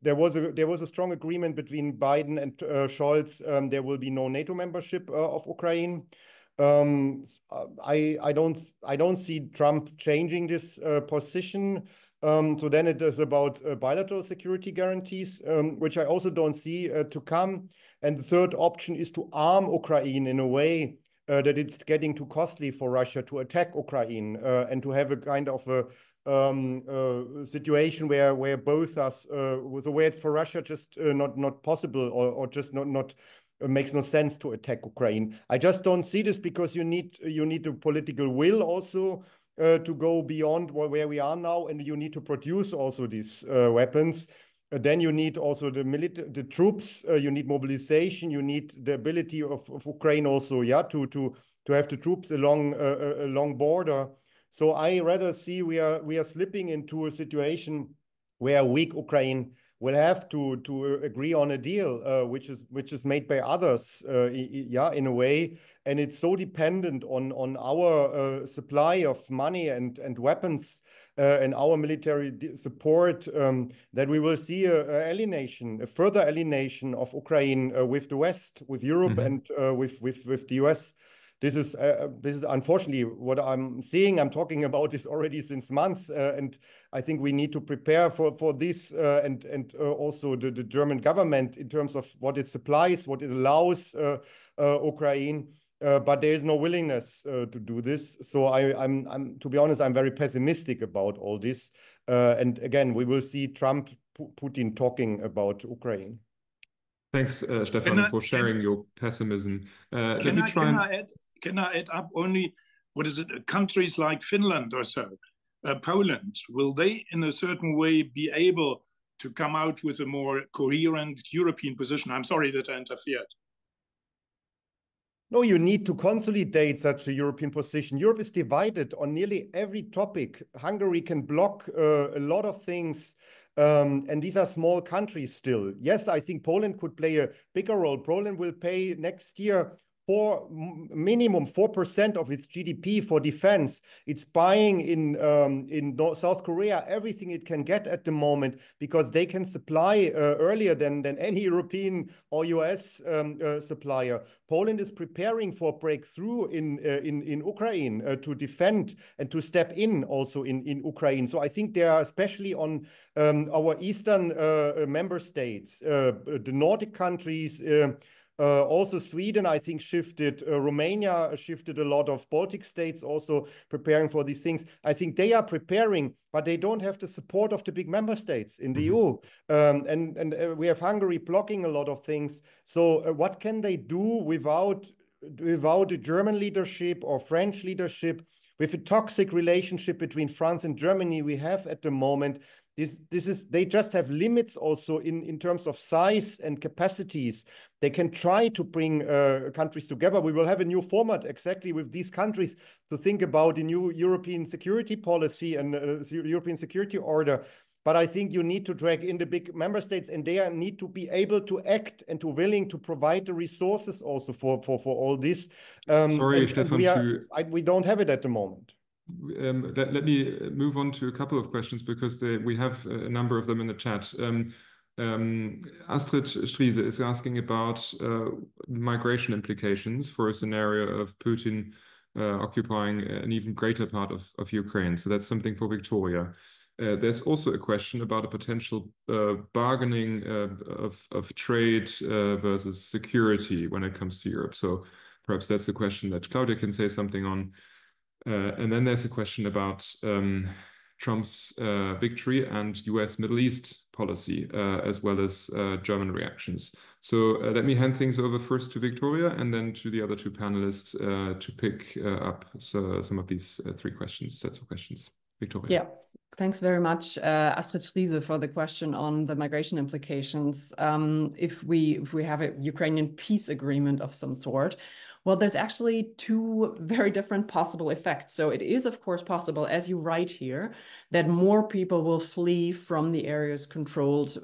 there was a strong agreement between Biden and Scholz. There will be no NATO membership of Ukraine. I don't see Trump changing this position. So then it is about bilateral security guarantees, which I also don't see to come. And the third option is to arm Ukraine in a way that it's getting too costly for Russia to attack Ukraine and to have a kind of a situation where both us, so where it's for Russia just not possible or just not makes no sense to attack Ukraine. I just don't see this because you need the political will also to go beyond where we are now, and you need to produce also these weapons. Then you need also the troops. You need mobilization. You need the ability of Ukraine also, yeah, to have the troops along border. So I rather see we are slipping into a situation where weak Ukraine will have to agree on a deal which is made by others, yeah, in a way. And it's so dependent on our supply of money and weapons and our military support that we will see a further alienation of Ukraine with the West, with Europe, and with the US. This is unfortunately what I'm seeing. I'm talking about this already since months, and I think we need to prepare for this, and also the German government in terms of what it supplies, what it allows Ukraine. But there is no willingness to do this. So I'm to be honest, I'm very pessimistic about all this. And again, we will see Trump, Putin talking about Ukraine. Thanks, Stefan, for sharing your pessimism. Can I add up only, what is it, countries like Finland or so, Poland, will they in a certain way be able to come out with a more coherent European position? I'm sorry that I interfered. No, you need to consolidate such a European position. Europe is divided on nearly every topic. Hungary can block a lot of things. And these are small countries still. Yes, I think Poland could play a bigger role. Poland will pay next year minimum 4% of its GDP for defense. It's buying in South Korea everything it can get at the moment because they can supply earlier than any European or US supplier. Poland is preparing for breakthrough in Ukraine to defend and to step in also in Ukraine. So I think there are, especially on our eastern member states, the Nordic countries, also Sweden, I think, shifted. Romania shifted a lot of Baltic states also preparing for these things. I think they are preparing, but they don't have the support of the big member states in the EU. And we have Hungary blocking a lot of things. So what can they do without a German leadership or French leadership? With a toxic relationship between France and Germany we have at the moment, they just have limits also in terms of size and capacities. They can try to bring countries together. We will have a new format exactly with these countries to think about a new European security policy and European security order. But I think you need to drag in the big member states, and they need to be able to act and to willing to provide the resources also for all this. Sorry, Stefan, we don't have it at the moment. Let me move on to a couple of questions because we have a number of them in the chat. Astrid Striese is asking about migration implications for a scenario of Putin occupying an even greater part of Ukraine. So that's something for Victoria. There's also a question about a potential bargaining of trade versus security when it comes to Europe. So perhaps that's a question that Claudia can say something on. And then there's a question about Trump's victory and US Middle East policy, as well as German reactions. So let me hand things over first to Victoria and then to the other two panelists to pick up some of these sets of questions. Victoria. Yeah. Thanks very much, Astrid Striese, for the question on the migration implications. If we have a Ukrainian peace agreement of some sort, well, there's actually two very different possible effects. So it is, of course, possible, as you write here, that more people will flee from the areas controlled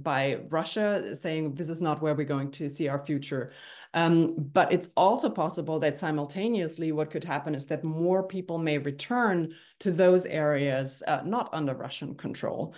by Russia, saying this is not where we're going to see our future. But it's also possible that simultaneously what could happen is that more people may return to those areas not under Russian control.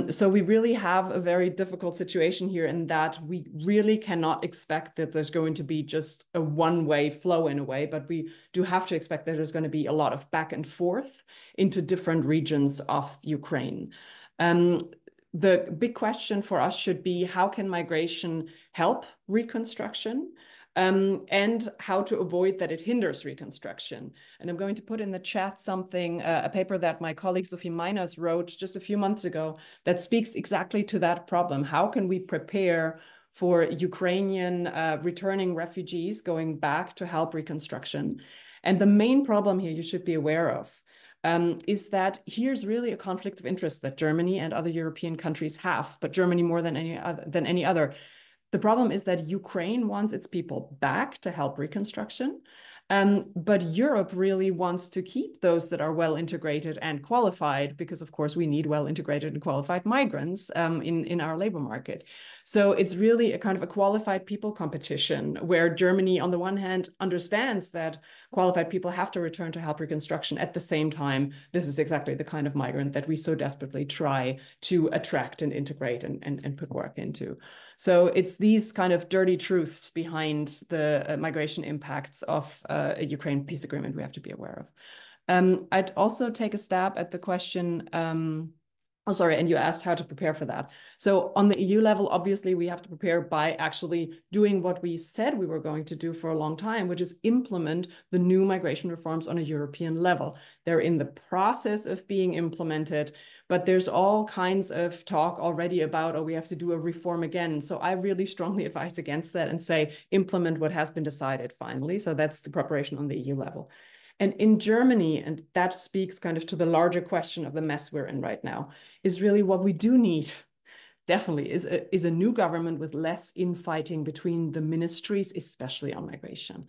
So we really have a very difficult situation here in that we really cannot expect that there's going to be just a one-way flow in a way, but we do have to expect that there's going to be a lot of back and forth into different regions of Ukraine. The big question for us should be, how can migration help reconstruction? And how to avoid that it hinders reconstruction. And I'm going to put in the chat something, a paper that my colleague Sophie Meiners wrote just a few months ago that speaks exactly to that problem. How can we prepare for Ukrainian returning refugees going back to help reconstruction? And the main problem here you should be aware of is that here's really a conflict of interest that Germany and other European countries have, but Germany more than any other. The problem is that Ukraine wants its people back to help reconstruction, But Europe really wants to keep those that are well integrated and qualified, because of course we need well integrated and qualified migrants in our labor market. So it's really a kind of a qualified people competition, where Germany on the one hand understands that qualified people have to return to help reconstruction. At the same time, this is exactly the kind of migrant that we so desperately try to attract and integrate and put work into. So it's these kind of dirty truths behind the migration impacts of a Ukraine peace agreement we have to be aware of. I'd also take a stab at the question, oh, sorry, and you asked how to prepare for that. So on the EU level, obviously, we have to prepare by actually doing what we said we were going to do for a long time, which is implement the new migration reforms on a European level. They're in the process of being implemented, but there's all kinds of talk already about, oh, we have to do a reform again. So I really strongly advise against that and say, implement what has been decided finally. So that's the preparation on the EU level. And in Germany, and that speaks kind of to the larger question of the mess we're in right now, is really what we do need, definitely, is a new government with less infighting between the ministries, especially on migration.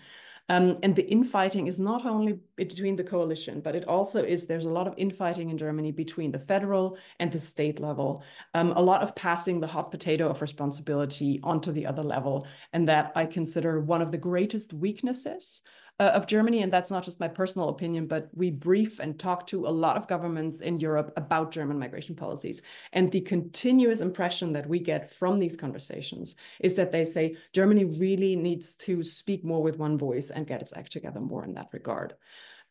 And the infighting is not only between the coalition, but it also is, there's a lot of infighting in Germany between the federal and the state level, a lot of passing the hot potato of responsibility onto the other level. And that I consider one of the greatest weaknesses of Germany. And that's not just my personal opinion, but we brief and talk to a lot of governments in Europe about German migration policies. And the continuous impression that we get from these conversations is that they say Germany really needs to speak more with one voice and get its act together more in that regard.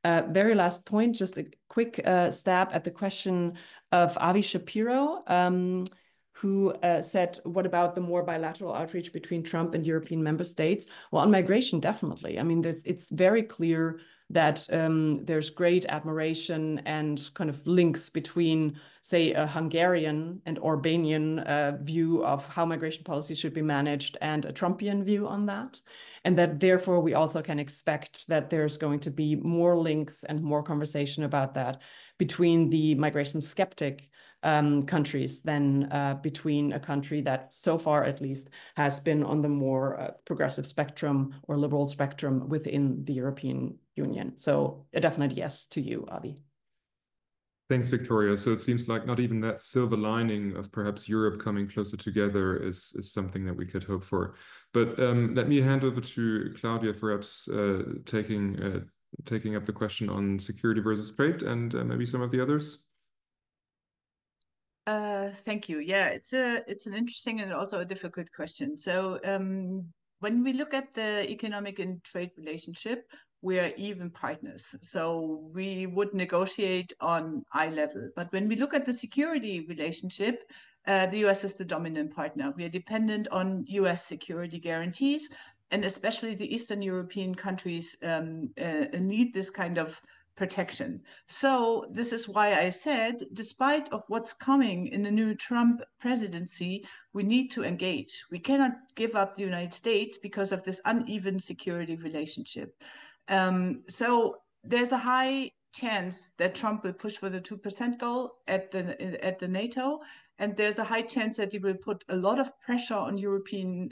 Very last point, just a quick stab at the question of Avi Shapiro, who said, what about the more bilateral outreach between Trump and European member states? Well, on migration, definitely. I mean, it's very clear that there's great admiration and kind of links between, say, a Hungarian and Orbanian view of how migration policy should be managed and a Trumpian view on that. And that therefore we also can expect that there's going to be more links and more conversation about that between the migration skeptic countries than between a country that so far at least has been on the more progressive spectrum or liberal spectrum within the European Union. So a definite yes to you, Avi. Thanks, Victoria. So it seems like not even that silver lining of perhaps Europe coming closer together is something that we could hope for. But let me hand over to Claudia, perhaps taking up the question on security versus trade and maybe some of the others. Thank you. Yeah, it's an interesting and also a difficult question. So when we look at the economic and trade relationship, we are even partners. So we would negotiate on eye level. But when we look at the security relationship, the US is the dominant partner. We are dependent on US security guarantees, and especially the Eastern European countries need this kind of protection. So this is why I said, despite of what's coming in the new Trump presidency, we need to engage. We cannot give up the United States because of this uneven security relationship. So there's a high chance that Trump will push for the 2% goal at the NATO, and there's a high chance that he will put a lot of pressure on European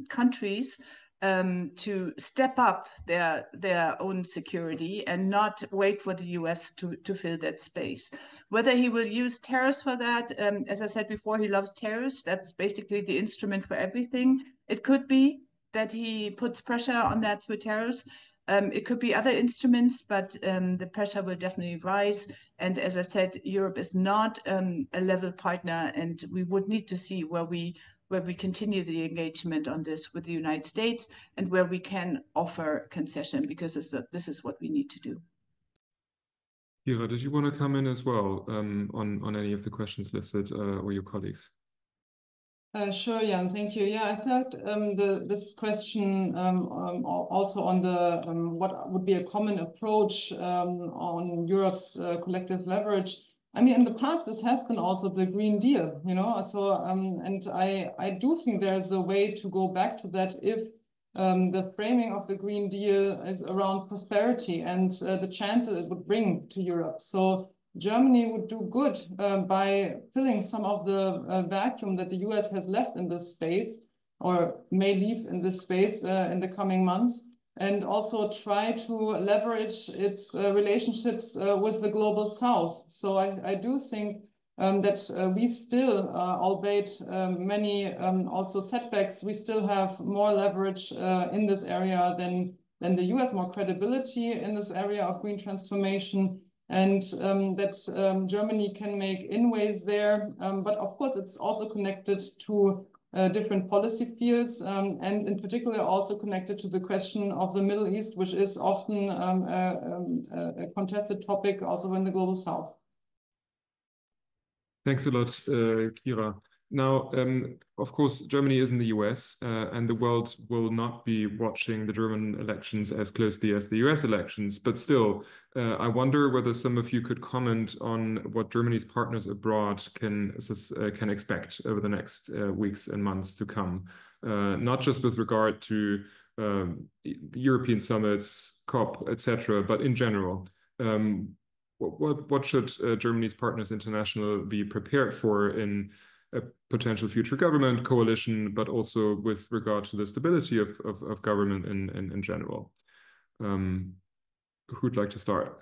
countries to step up their own security and not wait for the US to fill that space. Whether he will use tariffs for that, as I said before, he loves tariffs. That's basically the instrument for everything. It could be that he puts pressure on that through tariffs. It could be other instruments, but the pressure will definitely rise. And as I said, Europe is not a level partner, and we would need to see where we continue the engagement on this with the United States and where we can offer concession, because this is what we need to do. Kira, did you want to come in as well on any of the questions listed or your colleagues? Sure, Jan, thank you. Yeah, I thought this question also on the what would be a common approach on Europe's collective leverage. I mean, in the past, this has been also the Green Deal, you know, so and I do think there's a way to go back to that if the framing of the Green Deal is around prosperity and the chances it would bring to Europe. So Germany would do good by filling some of the vacuum that the US has left in this space, or may leave in this space in the coming months. and also try to leverage its relationships with the global South. So I do think that we still, albeit many also setbacks, we still have more leverage in this area than the US, more credibility in this area of green transformation, and that Germany can make inways there. But of course, it's also connected to different policy fields, and in particular also connected to the question of the Middle East, which is often a contested topic also in the global South. Thanks a lot, Kira. Now, of course, Germany is in the US, and the world will not be watching the German elections as closely as the US elections. But still, I wonder whether some of you could comment on what Germany's partners abroad can expect over the next weeks and months to come, not just with regard to European summits, COP, etc., but in general. What should Germany's partners international be prepared for in a potential future government coalition, but also with regard to the stability of government in general? Who'd like to start?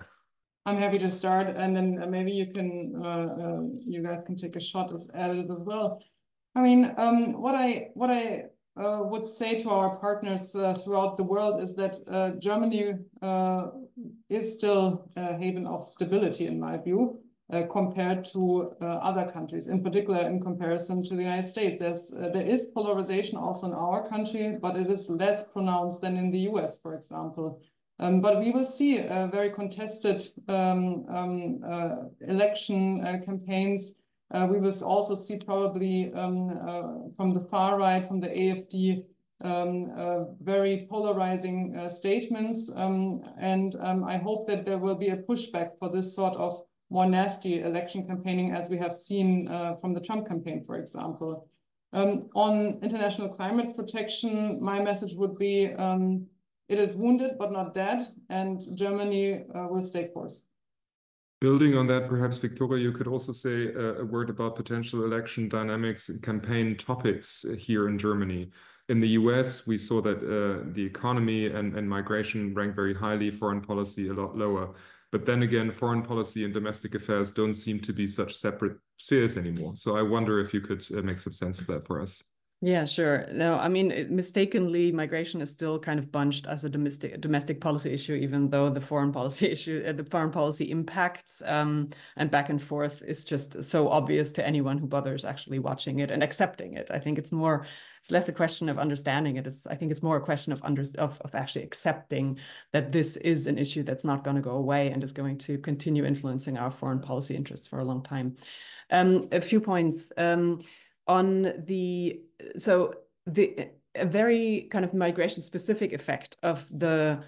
I'm happy to start, and then maybe you guys can take a shot at it as well. I mean, what I would say to our partners throughout the world is that Germany is still a haven of stability, in my view, compared to other countries, in particular in comparison to the United States. There is polarization also in our country, but it is less pronounced than in the US, for example. But we will see very contested election campaigns. We will also see probably from the far right, from the AfD, very polarizing statements. And I hope that there will be a pushback for this sort of more nasty election campaigning, as we have seen from the Trump campaign, for example. On international climate protection, my message would be it is wounded but not dead, and Germany will stay course. Building on that, perhaps, Victoria, you could also say a word about potential election dynamics and campaign topics here in Germany. In the US, we saw that the economy and migration ranked very highly, foreign policy a lot lower. But then again, foreign policy and domestic affairs don't seem to be such separate spheres anymore. So I wonder if you could make some sense of that for us. Yeah, sure. No, I mean, mistakenly, migration is still kind of bunched as a domestic policy issue, even though the foreign policy issue, the foreign policy impacts and back and forth is just so obvious to anyone who bothers actually watching it and accepting it. I think it's less a question of understanding it. I think it's more a question of actually accepting that this is an issue that's not going to go away and is going to continue influencing our foreign policy interests for a long time. A few points. On a very kind of migration specific effect of the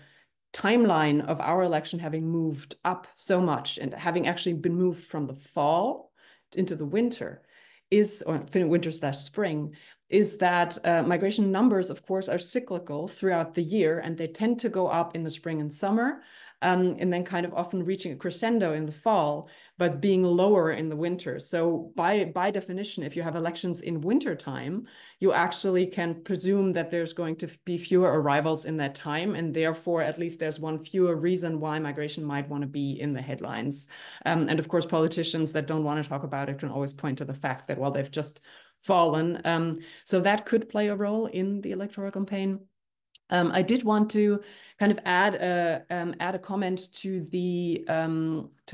timeline of our election having moved up so much and having actually been moved from the fall into the winter or winter/spring, is that migration numbers, of course, are cyclical throughout the year, and they tend to go up in the spring and summer, and then kind of often reaching a crescendo in the fall, but being lower in the winter. So by definition, if you have elections in wintertime, you actually can presume that there's going to be fewer arrivals in that time, and therefore at least there's one fewer reason why migration might want to be in the headlines. And of course, politicians that don't want to talk about it can always point to the fact that, well, they've just fallen. So that could play a role in the electoral campaign. I did want to kind of add a comment to the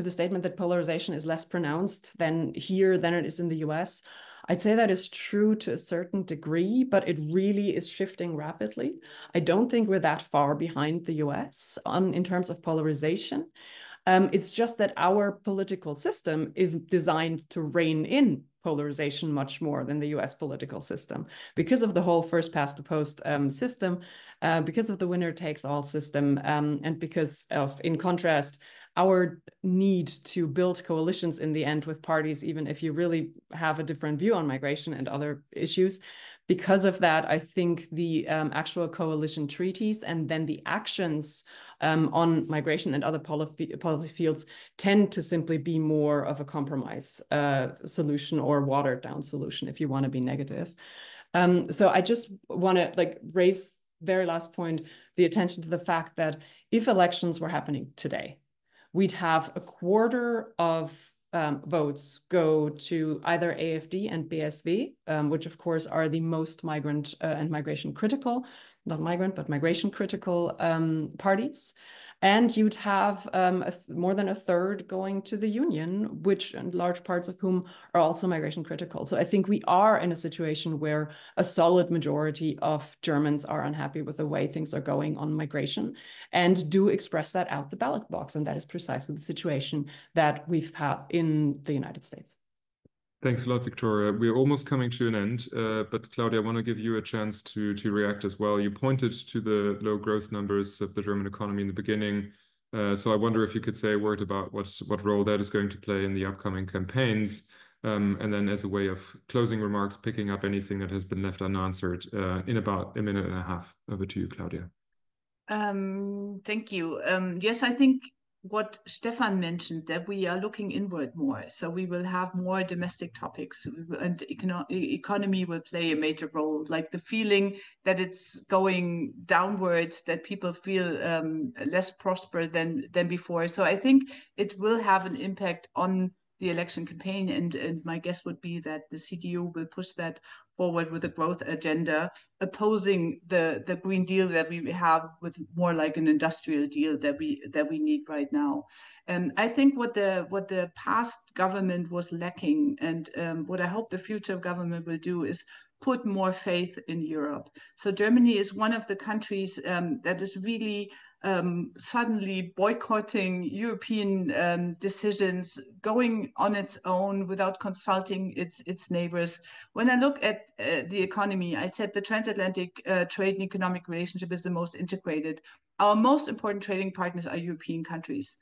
statement that polarization is less pronounced than it is in the US. I'd say that is true to a certain degree, but it really is shifting rapidly. I don't think we're that far behind the US in terms of polarization. It's just that our political system is designed to rein in polarization much more than the US political system because of the whole first past the post system, because of the winner takes all system, and because of, in contrast, our need to build coalitions in the end with parties, even if you really have a different view on migration and other issues. Because of that, I think the actual coalition treaties and then the actions on migration and other policy fields tend to simply be more of a compromise solution or watered down solution, if you want to be negative. So I just want to raise very last point. the attention to the fact that if elections were happening today, we'd have a quarter of votes go to either AfD and BSV, which of course are the most migrant and migration critical, not migrant, but migration critical parties. And you'd have more than a third going to the Union, which and large parts of whom are also migration critical. So I think we are in a situation where a solid majority of Germans are unhappy with the way things are going on migration and do express that out the ballot box. And that is precisely the situation that we've had in the United States. Thanks a lot, Victoria. We're almost coming to an end, but Claudia, I want to give you a chance to react as well. You pointed to the low growth numbers of the German economy in the beginning. So I wonder if you could say a word about what role that is going to play in the upcoming campaigns. And then as a way of closing remarks, picking up anything that has been left unanswered in about a minute and a half. Over to you, Claudia. Thank you. Yes, I think what Stefan mentioned, that we are looking inward more. So we will have more domestic topics, and economy will play a major role, like the feeling that it's going downwards, that people feel less prosperous than before. So I think it will have an impact on the election campaign, and my guess would be that the CDU will push that forward with a growth agenda, opposing the Green Deal that we have, with more like an industrial deal that we need right now. And I think what the past government was lacking, and what I hope the future government will do, is put more faith in Europe. So Germany is one of the countries that is really suddenly boycotting European decisions, going on its own without consulting its neighbors. When I look at the economy, I said the transatlantic trade and economic relationship is the most integrated. Our most important trading partners are European countries.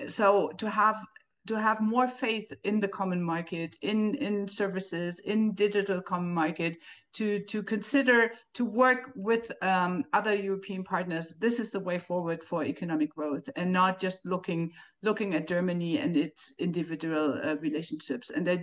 So to have more faith in the common market, in services, in digital common market, to consider to work with other European partners, this is the way forward for economic growth, and not just looking at Germany and its individual relationships. And I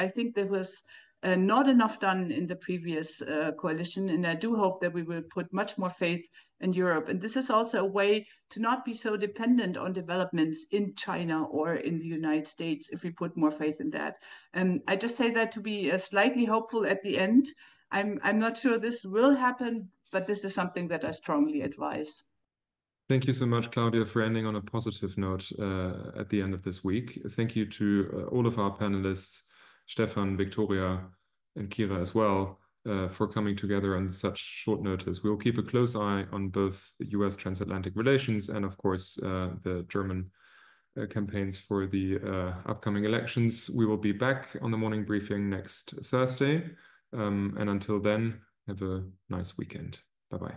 think there was not enough done in the previous coalition, and I do hope that we will put much more faith in Europe. And this is also a way to not be so dependent on developments in China or in the United States if we put more faith in that. And I just say that to be slightly hopeful at the end. I'm not sure this will happen, but this is something that I strongly advise. Thank you so much, Claudia, for ending on a positive note at the end of this week. Thank you to all of our panelists, Stefan, Victoria, and Kira as well, for coming together on such short notice. We'll keep a close eye on both the US transatlantic relations and, of course, the German campaigns for the upcoming elections. We will be back on the morning briefing next Thursday. And until then, have a nice weekend. Bye-bye.